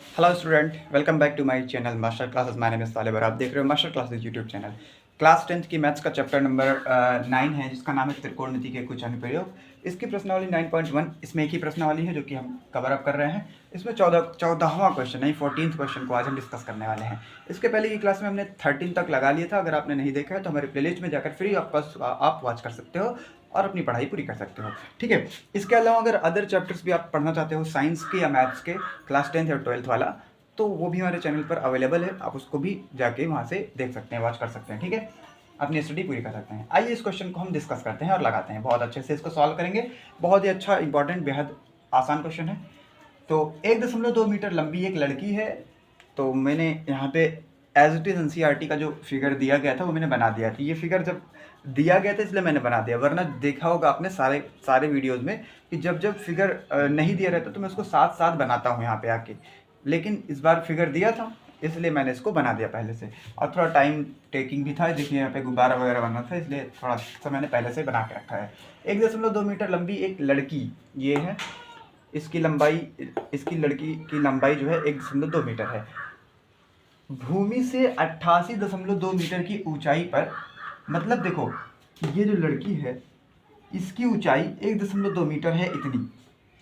Hello student, welcome back to my channel master classes. My name is Talib और आप देख रहे हो master classes YouTube channel. Class 10th की मैथ्स का चैप्टर नंबर 9 है, जिसका नाम है त्रिकोणमिति के कुछ अनुप्रयोग। इसकी प्रश्नावली 9.1, इसमें एक ही प्रश्नावली है जो कि हम कवर अप कर रहे हैं। इसमें 14वां क्वेश्चन नहीं 14th क्वेश्चन को आज हम डिस्कस करने वाले हैं। इसके पहले की क्लास में हमने 13 तक लगा लिया था। अगर आपने नहीं देखा है तो हमारे प्लेलिस्ट में जाकर फ्री आप वॉच कर सकते हो और अपनी पढ़ाई पूरी कर सकते हो। ठीक है, इसके अलावा अगर अदर चैप्टर्स भी आप पढ़ना चाहते हो साइंस के या मैथ्स के, क्लास 10th या 12th वाला, तो वो भी हमारे चैनल पर अवेलेबल है। आप उसको भी जाके वहाँ से देख सकते हैं, वॉच कर सकते हैं। ठीक है, अपनी स्टडी पूरी कर सकते हैं। आइए इस क्वेश्चन को हम डिस्कस करते हैं और लगाते हैं। बहुत अच्छे से इसको सॉल्व करेंगे। बहुत ही अच्छा, इंपॉर्टेंट, बेहद आसान क्वेश्चन है। तो 1.2 मीटर लंबी एक लड़की है। तो मैंने यहाँ पे एज इट इज़ एनसीईआरटी का जो फिगर दिया गया था वो मैंने बना दिया था। ये फिगर जब दिया गया था इसलिए मैंने बना दिया, वरना देखा होगा आपने सारे वीडियोज़ में कि जब जब फिगर नहीं दिया रहता तो मैं उसको साथ साथ बनाता हूँ यहाँ पे आके। लेकिन इस बार फिगर दिया था इसलिए मैंने इसको बना दिया पहले से, और थोड़ा टाइम टेकिंग भी था। देखिए यहाँ पे गुब्बारा वगैरह बनना था, इसलिए थोड़ा सा मैंने पहले से बना के रखा है। 1.2 मीटर लंबी एक लड़की ये है। इसकी लड़की की लंबाई जो है 1.2 मीटर है। भूमि से 88.2 मीटर की ऊंचाई पर, मतलब देखो ये जो लड़की है इसकी ऊंचाई 1.2 मीटर है इतनी।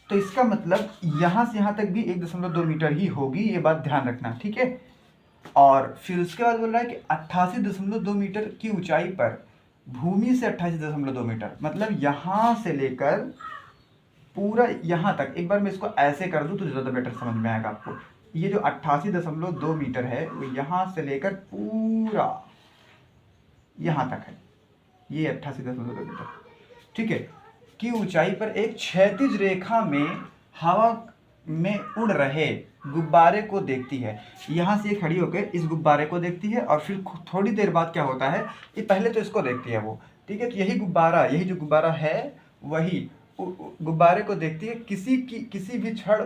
तो इसका मतलब यहाँ से यहाँ तक भी 1.2 मीटर ही होगी, ये बात ध्यान रखना। ठीक है, और फिर उसके बाद बोल रहा है कि 88.2 मीटर की ऊंचाई पर भूमि से 88.2 मीटर, मतलब यहाँ से लेकर पूरा यहाँ तक। एक बार मैं इसको ऐसे कर दूँ तो ज़्यादा बेटर समझ में आएगा आपको। ये जो 88.2 मीटर है वो यहाँ से लेकर पूरा यहाँ तक है, ये 88.2 मीटर। ठीक है, की ऊंचाई पर एक क्षैतिज रेखा में हवा में उड़ रहे गुब्बारे को देखती है। यहाँ से खड़ी होकर इस गुब्बारे को देखती है और फिर थोड़ी देर बाद क्या होता है, ये पहले तो इसको देखती है वो। ठीक है, तो यही जो गुब्बारा है वही गुब्बारे को देखती है। किसी भी क्षण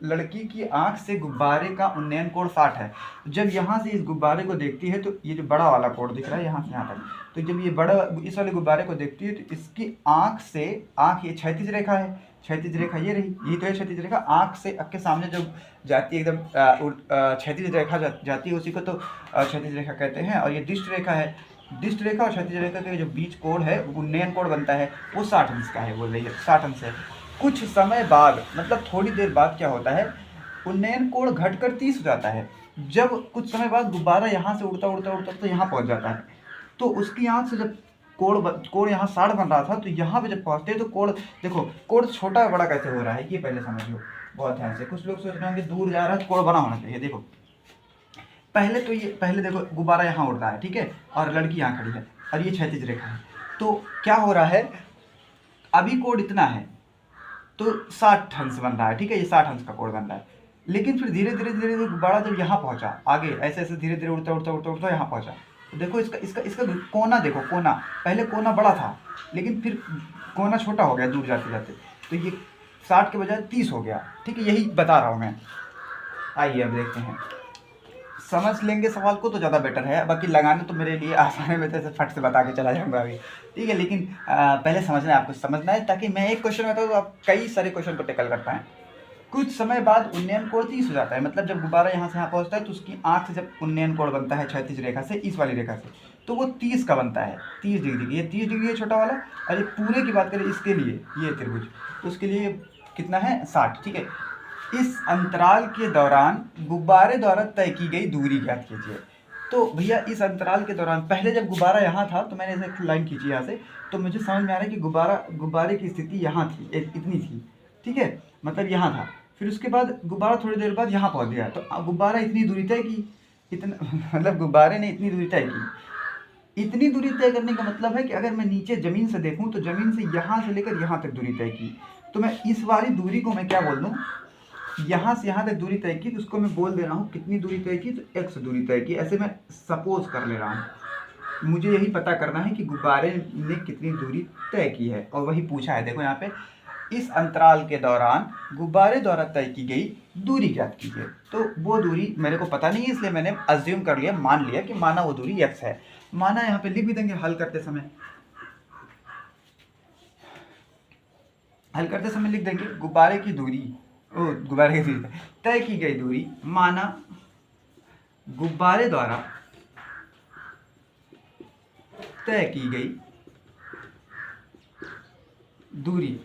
लड़की की आंख से गुब्बारे का उन्नयन कोण 60 है। जब यहाँ से इस गुब्बारे को देखती है तो ये जो बड़ा वाला कोण दिख रहा है यहाँ से यहाँ तक, तो जब ये बड़ा इस वाले गुब्बारे को देखती है तो इसकी आंख ये क्षैतिज रेखा है, क्षैतिज रेखा ये रही, यही तो है क्षैतिज रेखा। आंख से के सामने जब जाती है एकदम क्षैतिज रेखा जाती है, उसी को तो क्षैतिज रेखा कहते हैं। और ये दिष्ट रेखा है। दिष्ट रेखा और क्षैतिज रेखा के जो बीच कोण है, उन्नयन कोण बनता है, वो 60 अंश का है। बोल रही है 60 अंश है। कुछ समय बाद, मतलब थोड़ी देर बाद क्या होता है, उन्नयन कोण घटकर 30 हो जाता है। जब कुछ समय बाद गुब्बारा यहाँ से उड़ता उड़ता उड़ता तो यहाँ पहुँच जाता है। तो उसकी आंख से जब कोण यहाँ 60 बन रहा था, तो यहाँ पे जब पहुँचते तो कोण, देखो कोण छोटा बड़ा कैसे हो रहा है ये पहले समझियो बहुत ध्यान से। कुछ लोग सोच रहे होंगे दूर जा रहा है तो कोण बड़ा होना चाहिए। देखो पहले देखो गुब्बारा यहाँ उड़ रहा है, ठीक है, और लड़की यहाँ खड़ी है और ये क्षैतिज रेखा है। तो क्या हो रहा है, अभी कोण इतना है तो 60 अंश बन रहा है। ठीक है, ये 60 अंश का कोण बन रहा है। लेकिन फिर धीरे धीरे धीरे धीरे गुब्बारा जब यहाँ पहुँचा, आगे ऐसे ऐसे धीरे धीरे उड़ता उड़ता उड़ता उड़ता यहाँ पहुँचा, तो देखो इसका इसका इसका कोना देखो। कोना पहले कोना बड़ा था, लेकिन फिर कोना छोटा हो गया दूर जाते जाते, तो ये 60 के बजाय 30 हो गया। ठीक है, यही बता रहा हूँ मैं। आइए अब देखते हैं, समझ लेंगे सवाल को तो ज़्यादा बेटर है। बाकी लगाने तो मेरे लिए आसान है, मैं तो ऐसे फट से बता के चला जाऊँगा अभी। ठीक है, लेकिन पहले समझना है, आपको समझना है, ताकि मैं एक क्वेश्चन बताऊँ तो आप कई सारे क्वेश्चन को टैकल कर पाएँ। कुछ समय बाद उन्नयन कोण 30 हो जाता है, मतलब जब गुब्बारा यहाँ से यहाँ पहुँचता है तो उसकी आँख से जब उन्नयन कोण बनता है क्षैतिज रेखा से, इस वाली रेखा से, तो वो 30 का बनता है। 30 डिग्री, ये 30 डिग्री है छोटा वाला। और ये पूरे की बात करें इसके लिए, ये त्रिभुज, तो उसके लिए कितना है 60। ठीक है, इस अंतराल के दौरान गुब्बारे द्वारा तय की गई दूरी ज्ञात कीजिए। तो भैया इस अंतराल के दौरान, पहले जब गुब्बारा यहाँ था तो मैंने ऐसे लाइन खींची यहाँ से, तो मुझे समझ में आ रहा है कि गुब्बारे की स्थिति यहाँ थी, इतनी थी। ठीक है, मतलब यहाँ था। फिर उसके बाद गुब्बारा थोड़ी देर बाद यहाँ पहुँच गया, तो गुब्बारा इतनी दूरी तय की, इतना मतलब गुब्बारे ने इतनी दूरी तय की। इतनी दूरी तय करने का मतलब है कि अगर मैं नीचे ज़मीन से देखूँ तो ज़मीन से यहाँ से लेकर यहाँ तक दूरी तय की, तो मैं इस वाली दूरी को मैं क्या बोल दूँ, यहाँ से यहाँ तक दूरी तय की, तो उसको मैं बोल दे रहा हूँ कितनी दूरी तय की, तो x दूरी तय की। ऐसे मैं सपोज कर ले रहा हूँ। मुझे यही पता करना है कि गुब्बारे ने कितनी दूरी तय की है, और वही पूछा है। देखो यहाँ पे, इस अंतराल के दौरान गुब्बारे द्वारा तय की गई दूरी ज्ञात कीजिए। तो वो दूरी मेरे को पता नहीं है, इसलिए मैंने अज्यूम कर लिया, मान लिया कि माना वो दूरी x है। माना यहाँ पे लिख भी देंगे हल करते समय लिख देंगे गुब्बारे की दूरी गुब्बारे की दूरी तय की गई दूरी, माना गुब्बारे द्वारा तय की गई दूरी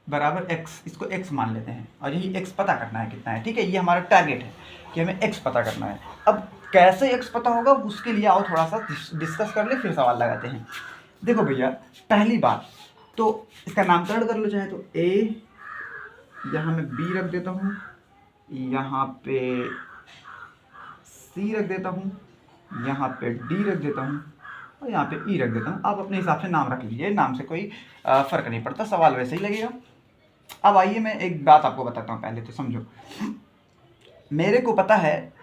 बराबर x, इसको x मान लेते हैं और यही x पता करना है कितना है। ठीक है, ये हमारा टारगेट है कि हमें x पता करना है। अब कैसे x पता होगा उसके लिए आओ थोड़ा सा डिस्कस कर ले, फिर सवाल लगाते हैं। देखो भैया, पहली बात तो इसका नामकरण कर लो, चाहे तो a, यहाँ मैं b रख देता हूँ, यहाँ पे c रख देता हूँ, यहाँ पे d रख देता हूँ और यहाँ पे ई रख देता हूँ। आप अपने हिसाब से नाम रख लीजिए, नाम से कोई फ़र्क नहीं पड़ता, सवाल वैसे ही लगेगा। अब आइए मैं एक बात आपको बताता हूँ, पहले तो समझो। मेरे को पता है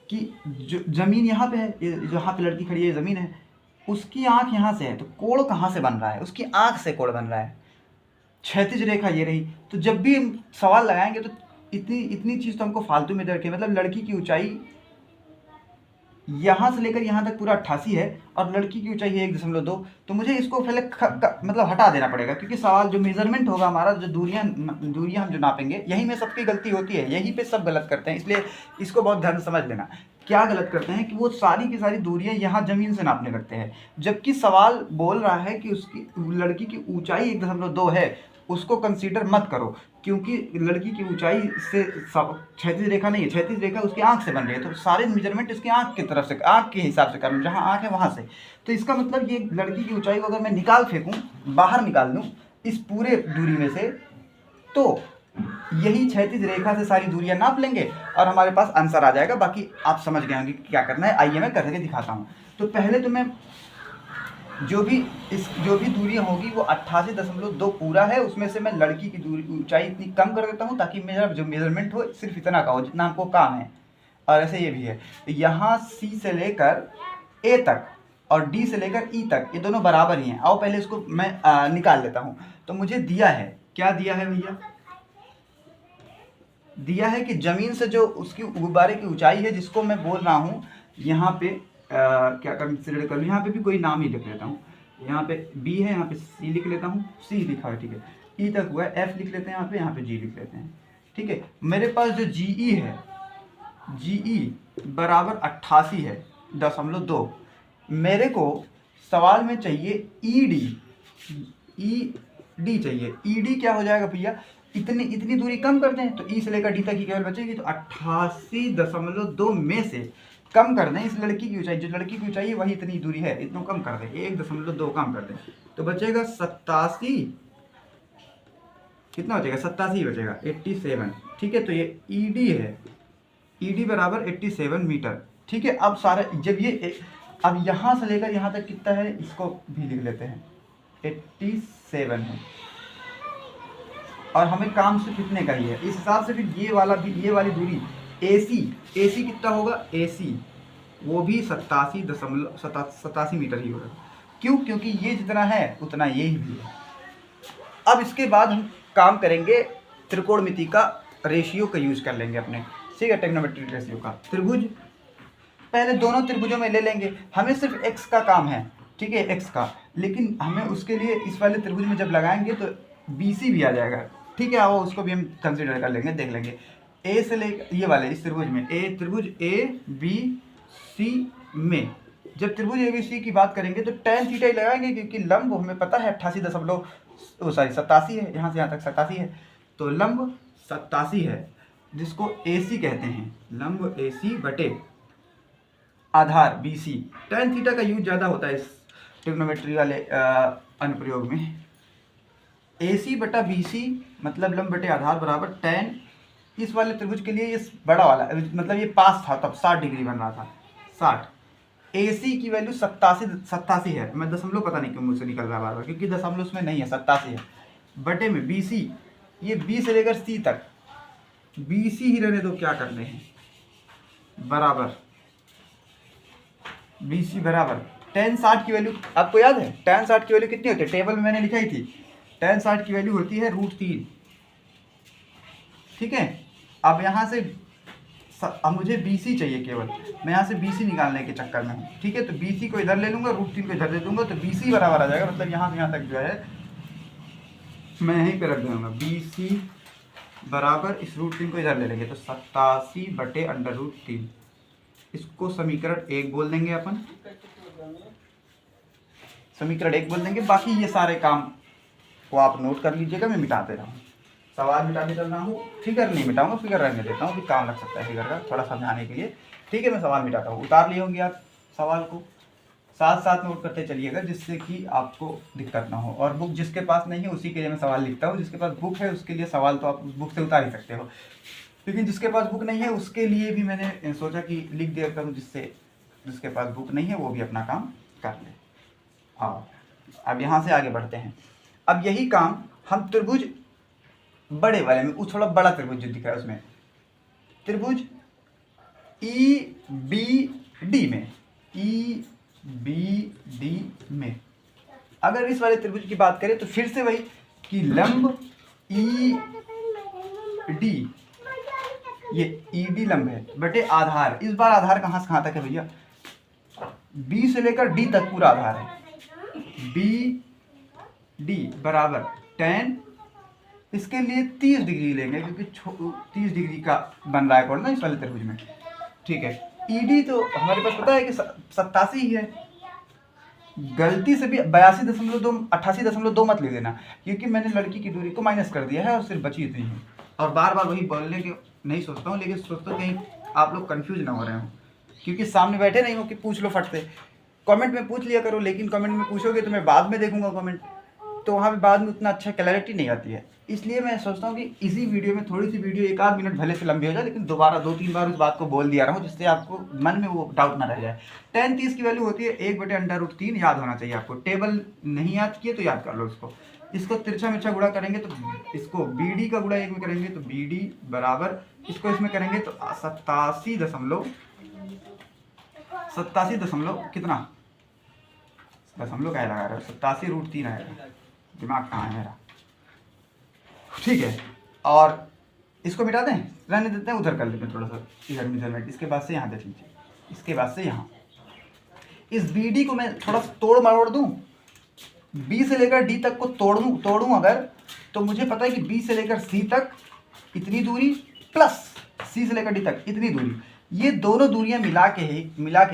कि जो ज़मीन यहाँ पे है, जहाँ पे लड़की खड़ी है ज़मीन है, उसकी आँख यहाँ से है, तो कोण कहाँ से बन रहा है? उसकी आँख से कोण बन रहा है। क्षैतिज रेखा ये रही। तो जब भी हम सवाल लगाएंगे तो इतनी चीज़ तो हमको फालतू में दे रखी है। मतलब लड़की की ऊंचाई यहाँ से लेकर यहाँ तक पूरा 88 है और लड़की की ऊंचाई है 1.2, तो मुझे इसको पहले मतलब हटा देना पड़ेगा, क्योंकि सवाल जो मेजरमेंट होगा हमारा, जो दूरियाँ हम जो नापेंगे, यहीं में सबकी गलती होती है, यहीं पे सब गलत करते हैं। इसलिए इसको बहुत ध्यान से समझ लेना। क्या गलत करते हैं कि वो सारी की सारी दूरियाँ यहाँ ज़मीन से नापने लगते हैं, जबकि सवाल बोल रहा है कि उसकी लड़की की ऊँचाई 1.2 है। उसको कंसीडर मत करो, क्योंकि लड़की की ऊंचाई से क्षैतिज रेखा नहीं है, क्षैतिज रेखा उसकी आंख से बन रही है, तो सारे मेजरमेंट इसकी आंख की तरफ से, आंख के हिसाब से करना, जहाँ आंख है वहाँ से। तो इसका मतलब ये लड़की की ऊंचाई को अगर मैं निकाल फेंकूँ, बाहर निकाल दूँ इस पूरे दूरी में से, तो यही क्षैतिज रेखा से सारी दूरियां नाप लेंगे और हमारे पास आंसर आ जाएगा। बाकी आप समझ गए होंगे क्या करना है। आइए मैं करके दिखाता हूँ। तो पहले तो मैं जो भी दूरियां होगी वो 88.2 पूरा है, उसमें से मैं लड़की की दूरी ऊंचाई इतनी कम कर देता हूँ ताकि मेरा जो मेजरमेंट हो सिर्फ इतना का हो जितना हमको काम है। और ऐसे ये भी है, तो यहाँ C से लेकर A तक और D से लेकर E तक ये दोनों बराबर ही हैं। आओ पहले इसको मैं निकाल लेता हूँ। तो मुझे दिया है, क्या दिया है भैया? दिया है कि ज़मीन से जो उसकी गुब्बारे की ऊंचाई है, जिसको मैं बोल रहा हूँ यहाँ पे क्या कंसिडर कर लूँ, यहाँ पे भी कोई नाम ही लिख लेता हूँ। यहाँ पे B है, यहाँ पे C लिख लेता हूँ, C लिखा है, ठीक है। E तक हुआ है, F लिख लेते हैं यहाँ पे G लिख लेते हैं, ठीक है। मेरे पास जो GE है, GE बराबर 88 है 0.2। मेरे को सवाल में चाहिए ED चाहिए। ED क्या हो जाएगा भैया? इतनी दूरी कम कर दें तो E से लेकर D तक ही केवल बचेगी, तो 88.2 में से कम कर दें इस लड़की की ऊंचाई, जो लड़की की ऊंचाई है वही इतनी दूरी है, इतना कम कर दें, 1.2 कम कर दें तो बचेगा 87, कितना बचेगा? 87 बचेगा, 87, ठीक है। तो ये ED है, ED बराबर 87 मीटर, ठीक है। अब सारा जब ये अब यहाँ से लेकर यहाँ तक कितना है इसको भी लिख लेते हैं, 87 है और हमें काम सिर्फ कितने का ही है, इस हिसाब से फिर ये वाली दूरी AC कितना होगा? AC वो भी 87 मीटर ही होगा। क्यों? क्योंकि ये जितना है उतना ये ही भी है। अब इसके बाद हम काम करेंगे त्रिकोणमिति का रेशियो का यूज कर लेंगे अपने, ठीक है, ट्रिग्नोमेट्रिक रेशियो का। त्रिभुज पहले दोनों त्रिभुजों में ले लेंगे, हमें सिर्फ x का काम है, ठीक है, x का, लेकिन हमें उसके लिए इस वाले त्रिभुज में जब लगाएंगे तो BC भी आ जाएगा, ठीक है। वो उसको भी हम कंसिडर कर लेंगे, देख लेंगे। A से लेकर ये वाले इस त्रिभुज में त्रिभुज ABC में जब त्रिभुज ABC की बात करेंगे तो tan थीटा ही लगाएंगे, क्योंकि लंब हमें पता है 87 है, यहाँ से यहाँ तक 87 है, तो लंब 87 है, जिसको AC कहते हैं, लंब AC बटे आधार BC। tan थीटा का यूज ज़्यादा होता है इस ट्रिग्नोमेट्री वाले अनुप्रयोग में। AC बटा BC मतलब लंब बटे आधार बराबर tan, इस वाले त्रिभुज के लिए ये बड़ा वाला मतलब ये पास था तब 60 डिग्री बन रहा था, 60। AC की वैल्यू 87 है, मैं दशमलव पता नहीं क्यों मुझसे निकल रहा है बार बार, क्योंकि दशमलव उसमें नहीं है, 87 है, बटे में BC, ये B से लेकर C तक, BC ही रहने दो, क्या करने हैं, बराबर BC बराबर tan 60 की वैल्यू आपको याद है? tan 60 की वैल्यू कितनी होती है? टेबल में मैंने लिखाई थी, tan 60 की वैल्यू होती है √3, ठीक है। अब यहाँ से अब मुझे BC चाहिए केवल, मैं यहाँ से BC निकालने के चक्कर में हूँ, ठीक है। तो BC को इधर ले लूँगा, √3 को इधर ले लूँगा, तो BC बराबर आ जाएगा, मतलब यहाँ से यहाँ तक जो है मैं यहीं पे रख दूँगा, BC बराबर इस रूट 3 को इधर ले लेंगे तो 87/√3। इसको समीकरण 1 बोल देंगे अपन, समीकरण 1 बोल देंगे। बाकी ये सारे काम को आप नोट कर लीजिएगा, मैं मिटाते रहूँ, सवाल मिटाने चल रहा हूँ। फिगर नहीं मिटाऊंगा, फिगर रहने देता हूँ, भी काम लग सकता है फिगर का थोड़ा समझाने के लिए। ठीक है, मैं सवाल मिटाता हूँ। उतार लिए होंगे आप सवाल को, साथ साथ नोट करते चलिएगा जिससे कि आपको दिक्कत ना हो। और बुक जिसके पास नहीं है उसी के लिए मैं सवाल लिखता हूँ, जिसके पास बुक है उसके लिए सवाल तो आप उस बुक से उतार ही सकते हो, लेकिन जिसके पास बुक नहीं है उसके लिए भी मैंने सोचा कि लिख दिया करूँ, जिससे जिसके पास बुक नहीं है वो भी अपना काम कर ले। हाँ, अब यहाँ से आगे बढ़ते हैं। अब यही काम हम त्रिभुज बड़े वाले में, वो थोड़ा बड़ा त्रिभुज जो दिख रहा है उसमें, त्रिभुज EBD में, EBD में अगर इस वाले त्रिभुज की बात करें तो फिर से वही कि लंब ED, ये ED लंब है बटे आधार। इस बार आधार कहाँ से कहाँ तक है भैया? B से लेकर D तक पूरा आधार है। BD बराबर tan, इसके लिए 30 डिग्री लेंगे क्योंकि 30 डिग्री का बन रहा है कोण ना इस वाले त्रिभुज में। ठीक है, ED तो हमारे पास पता है कि 87 ही है, गलती से भी 82.2 88.2 मत ले देना, क्योंकि मैंने लड़की की दूरी को माइनस कर दिया है और सिर्फ बची इतनी है। और बार बार वही बोलने के नहीं सोचता हूँ, लेकिन सोचता हूँ कहीं आप लोग कंफ्यूज ना हो रहे हो, क्योंकि सामने बैठे नहीं हो कि पूछ लो फट से। कमेंट में पूछ लिया करो, लेकिन कमेंट में पूछोगे तो मैं बाद में देखूंगा कमेंट, तो वहाँ पे बाद में उतना अच्छा क्लैरिटी नहीं आती है। इसलिए मैं सोचता हूँ कि इसी वीडियो में थोड़ी सी वीडियो 1 आध मिनट भले से लंबी हो जाए, लेकिन दोबारा 2-3 बार उस बात को बोल दिया रहा हूँ जिससे आपको मन में वो डाउट ना रह जाए। tan 30 की वैल्यू होती है 1/√3, याद होना चाहिए आपको। टेबल नहीं याद किए तो याद कर लो इसको। इसको तिरछा मिर्छा गुणा करेंगे तो इसको BD का गुणा 1 में करेंगे तो BD बराबर, इसको इसमें करेंगे तो 87 दशमलव कितना, दशमलव क्या लगा रहा है, 87√3 आएगा, दिमाग कहाँ है मेरा। ठीक है, और इसको मिटा दें, रहने देते हैं, उधर कर लेते हैं थोड़ा सा इधर मेजरमेंट। इसके बाद से यहाँ देख लीजिए, इसके बाद से यहाँ इस BD को मैं थोड़ा सा तोड़ मरोड़ दूँ, B से लेकर D तक को तोड़ूँ अगर, तो मुझे पता है कि B से लेकर C तक इतनी दूरी प्लस C से लेकर D तक इतनी दूरी, ये दोनों दूरियां मिला के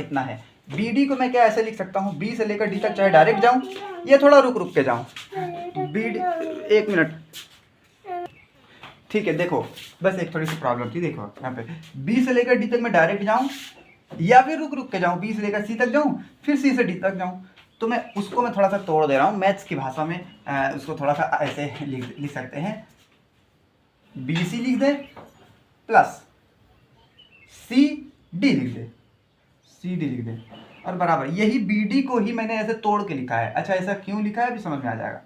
इतना है। BD को मैं क्या ऐसे लिख सकता हूँ, B से लेकर D तक चाहे डायरेक्ट जाऊँ या थोड़ा रुक के जाऊँ। BD 1 मिनट, ठीक है, देखो बस एक थोड़ी सी प्रॉब्लम थी। देखो यहाँ पे B से लेकर D तक मैं डायरेक्ट जाऊँ या फिर रुक के जाऊँ, B से लेकर C तक जाऊँ फिर C से D तक जाऊँ, तो मैं उसको मैं थोड़ा सा तोड़ दे रहा हूँ मैथ्स की भाषा में। उसको थोड़ा सा ऐसे लिख सकते हैं, BC लिख दे प्लस CD लिख दे, CD लिख दे और बराबर, यही BD को ही मैंने ऐसे तोड़ के लिखा है। अच्छा, ऐसा क्यों लिखा है अभी समझ में आ जाएगा।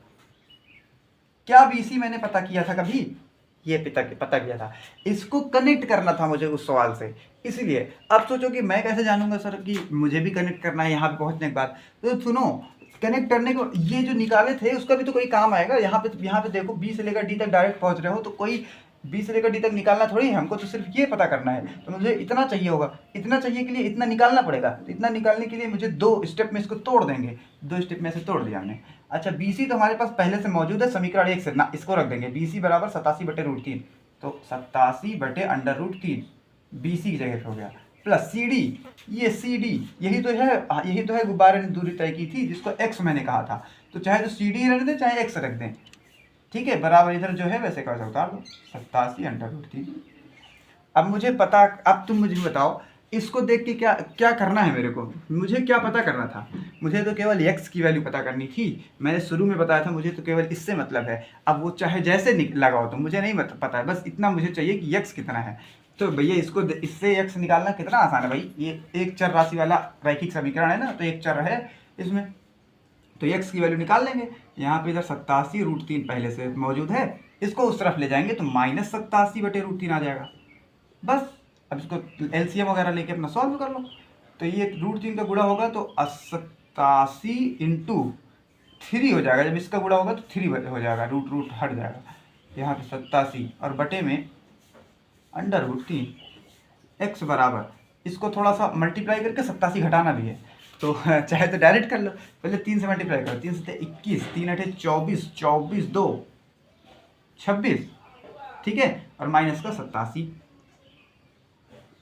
क्या BC मैंने पता किया था कभी? ये पता किया था, इसको कनेक्ट करना था मुझे उस सवाल से, इसलिए। अब सोचो कि मैं कैसे जानूंगा सर कि मुझे भी कनेक्ट करना है यहाँ पे पहुँचने के बाद, तो सुनो, कनेक्ट करने को ये जो निकाले थे उसका भी तो कोई काम आएगा। यहाँ पे देखो B से लेकर D तक डायरेक्ट पहुँच रहे हो, तो कोई B से लेकर D तक निकालना थोड़ी है हमको, तो सिर्फ ये पता करना है। तो मुझे इतना चाहिए होगा, इतना चाहिए के लिए इतना निकालना पड़ेगा, तो इतना निकालने के लिए मुझे 2 स्टेप में इसको तोड़ देंगे, 2 स्टेप में से तोड़ दिया हमने। अच्छा, BC तो हमारे पास पहले से मौजूद है, समीकरण 1 से ना, इसको रख देंगे, BC बराबर 87/√3, तो 87/√3 BC की जगह पे हो गया, प्लस CD, ये CD यही तो है गुब्बारे ने दूरी तय की थी जिसको X मैंने कहा था, तो चाहे तो CD रख दें चाहे X रख दें। ठीक है, बराबर इधर जो है वैसे कैसे उतार दो, 87/√3। अब मुझे पता, अब तुम मुझे बताओ इसको देख के क्या करना है मेरे को, मुझे क्या पता करना था? मुझे तो केवल x की वैल्यू पता करनी थी। मैंने शुरू में बताया था मुझे तो केवल इससे मतलब है। अब वो चाहे जैसे लगाओ तो मुझे नहीं पता है, बस इतना मुझे चाहिए कि x कितना है। तो भैया इससे x निकालना कितना आसान है भाई, ये एक चर राशि वाला रैखिक समीकरण है ना, तो एक चर है इसमें, तो x की वैल्यू निकाल लेंगे। यहाँ पे इधर 87√3 पहले से मौजूद है, इसको उस तरफ ले जाएंगे तो -87/√3 आ जाएगा बस। अब इसको LCM वगैरह लेके अपना सॉल्व कर लो, तो ये √3 का गुणा होगा तो 87 × 3 हो जाएगा, जब इसका गुणा होगा तो 3 हो जाएगा, रूट हट जाएगा, यहाँ पे 87 और बटे में √3 x बराबर, इसको थोड़ा सा मल्टीप्लाई करके 87 घटाना भी है, तो चाहे तो डायरेक्ट कर लो, पहले 3 से मल्टीप्लाई करो, 3 से 21, 3 × 8 = 24, 24 2 26, ठीक है, और माइनस का 87।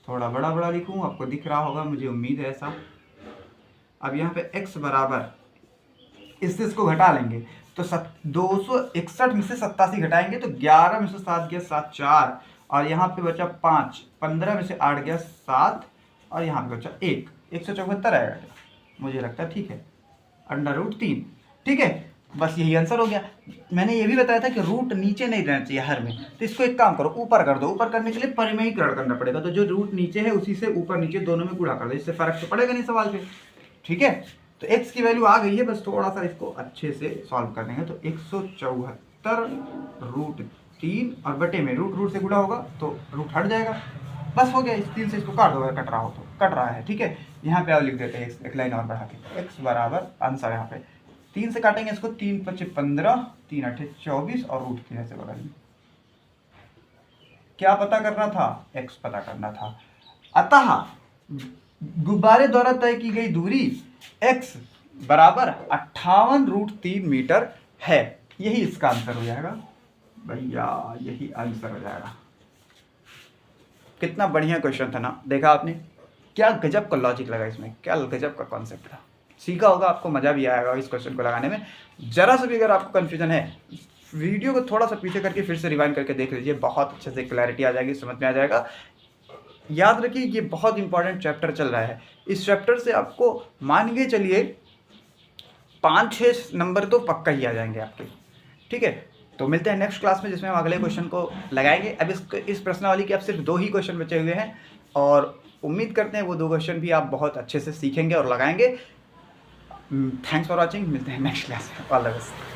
थोड़ा बड़ा बड़ा लिखूँ, आपको दिख रहा होगा, मुझे उम्मीद है ऐसा। अब यहाँ पे x बराबर, इससे इसको घटा लेंगे तो 261 में से 87 घटाएंगे तो 11 में से 7 गया 7 4, और यहाँ पे बचा 5, 15 में से 8 गया 7, और यहाँ पे बचा 1, 174 आएगा मुझे लगता है। ठीक है, √3। ठीक है, बस यही आंसर हो गया। मैंने ये भी बताया था कि रूट नीचे नहीं रहना चाहिए हर में, तो इसको एक काम करो, ऊपर कर दो। ऊपर करने के लिए परिमेयीकरण करना पड़ेगा, तो जो रूट नीचे है उसी से ऊपर नीचे दोनों में गुणा कर दो, इससे फर्क तो पड़ेगा नहीं सवाल पे। ठीक है, तो x की वैल्यू आ गई है, बस थोड़ा सा इसको अच्छे से सॉल्व कर देंगे। तो 174√3 और बटे में रूट से गुणा होगा तो रूट हट जाएगा, बस हो गया। इस 3 से इसको काट दो, अगर कट रहा हो तो। कट रहा है, ठीक है। यहाँ पे आप लिख देते हैं एक लाइन और बढ़ा के, x बराबर आंसर यहाँ पे 3 से काटेंगे इसको, 3 × 5 = 15, 3 × 8 = 24 और √3 ऐसे बगल में। क्या पता करना था? x पता करना था। अतः गुब्बारे द्वारा तय की गई दूरी x बराबर 58√3 मीटर है। यही इसका आंसर हो जाएगा भैया, यही आंसर हो जाएगा। कितना बढ़िया क्वेश्चन था ना, देखा आपने? क्या गजब का लॉजिक लगा इसमें, क्या गजब का कॉन्सेप्ट था। सीखा होगा, आपको मजा भी आएगा इस क्वेश्चन को लगाने में। जरा सा भी अगर आपको कन्फ्यूजन है, वीडियो को थोड़ा सा पीछे करके फिर से रिवाइंड करके देख लीजिए, बहुत अच्छे से क्लैरिटी आ जाएगी, समझ में आ जाएगा। याद रखिए, ये बहुत इंपॉर्टेंट चैप्टर चल रहा है। इस चैप्टर से आपको मान के चलिए 5-6 नंबर तो पक्का ही आ जाएंगे आपके। ठीक है, तो मिलते हैं नेक्स्ट क्लास में, जिसमें हम अगले क्वेश्चन को लगाएंगे। अब इस प्रश्नावली के अब सिर्फ 2 ही क्वेश्चन बचे हुए हैं, और उम्मीद करते हैं वो 2 क्वेश्चन भी आप बहुत अच्छे से सीखेंगे और लगाएंगे। थैंक्स फॉर वॉचिंग, मिलते हैं नेक्स्ट क्लास में। All the best.